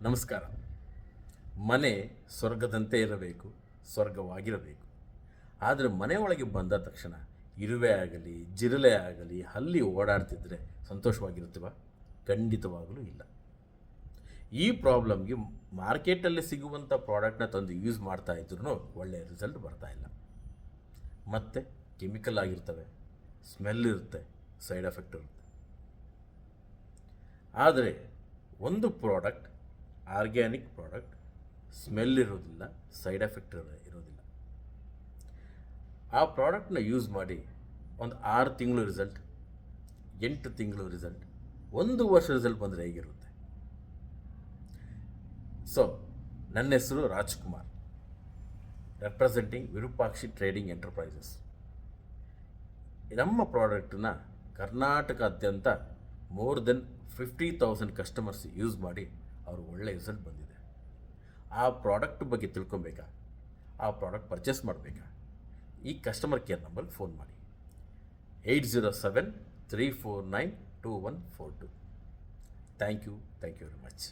ನಮಸ್ಕಾರ. ಮನೆ ಸ್ವರ್ಗದಂತೆ ಇರಬೇಕು, ಸ್ವರ್ಗವಾಗಿರಬೇಕು. ಆದರೆ ಮನೆಯೊಳಗೆ ಬಂದ ತಕ್ಷಣ ಇರುವೆ ಆಗಲಿ, ಜಿರಳೆ ಆಗಲಿ, ಹಲ್ಲಿ ಓಡಾಡ್ತಿದ್ರೆ ಸಂತೋಷವಾಗಿರುತ್ತೀವ? ಖಂಡಿತವಾಗಲೂ ಇಲ್ಲ. ಈ ಪ್ರಾಬ್ಲಮ್ಗೆ ಮಾರ್ಕೆಟಲ್ಲಿ ಸಿಗುವಂಥ ಪ್ರಾಡಕ್ಟ್ನ ತಂದು ಯೂಸ್ ಮಾಡ್ತಾ ಇದ್ರೂ ಒಳ್ಳೆಯ ರಿಸಲ್ಟ್ ಬರ್ತಾ ಇಲ್ಲ. ಮತ್ತು ಕೆಮಿಕಲ್ ಆಗಿರ್ತವೆ, ಸ್ಮೆಲ್ ಇರುತ್ತೆ, ಸೈಡ್ ಎಫೆಕ್ಟ್ ಇರುತ್ತೆ. ಆದರೆ ಒಂದು ಪ್ರಾಡಕ್ಟ್, ಆರ್ಗ್ಯಾನಿಕ್ ಪ್ರಾಡಕ್ಟ್, ಸ್ಮೆಲ್ ಇರೋದಿಲ್ಲ, ಸೈಡ್ ಎಫೆಕ್ಟ್ ಇರೋದಿಲ್ಲ. ಆ ಪ್ರಾಡಕ್ಟ್ನ ಯೂಸ್ ಮಾಡಿ ಒಂದು 6 ತಿಂಗಳು ರಿಸಲ್ಟ್, 8 ತಿಂಗಳು ರಿಸಲ್ಟ್, 1 ವರ್ಷ ರಿಸಲ್ಟ್ ಬಂದರೆ ಹೇಗಿರುತ್ತೆ? ಸೊ ನನ್ನ ಹೆಸರು Rajkumar, representing Virupakshi trading enterprises. ನಮ್ಮ ಪ್ರಾಡಕ್ಟನ್ನ ಕರ್ನಾಟಕಾದ್ಯಂತ ಮೋರ್ ದೆನ್ 50,000 ಕಸ್ಟಮರ್ಸ್ ಯೂಸ್ ಮಾಡಿ ಅವರು ಒಳ್ಳೆ ರಿಸಲ್ಟ್ ಬಂದಿದೆ. ಆ ಪ್ರಾಡಕ್ಟ್ ಬಗ್ಗೆ ತಿಳ್ಕೊಬೇಕಾ? ಆ ಪ್ರಾಡಕ್ಟ್ ಪರ್ಚೇಸ್ ಮಾಡಬೇಕಾ? ಈ ಕಸ್ಟಮರ್ ಕೇರ್ ನಂಬರ್ಗೆ ಫೋನ್ ಮಾಡಿ. 807-349-2142. Thank you very much.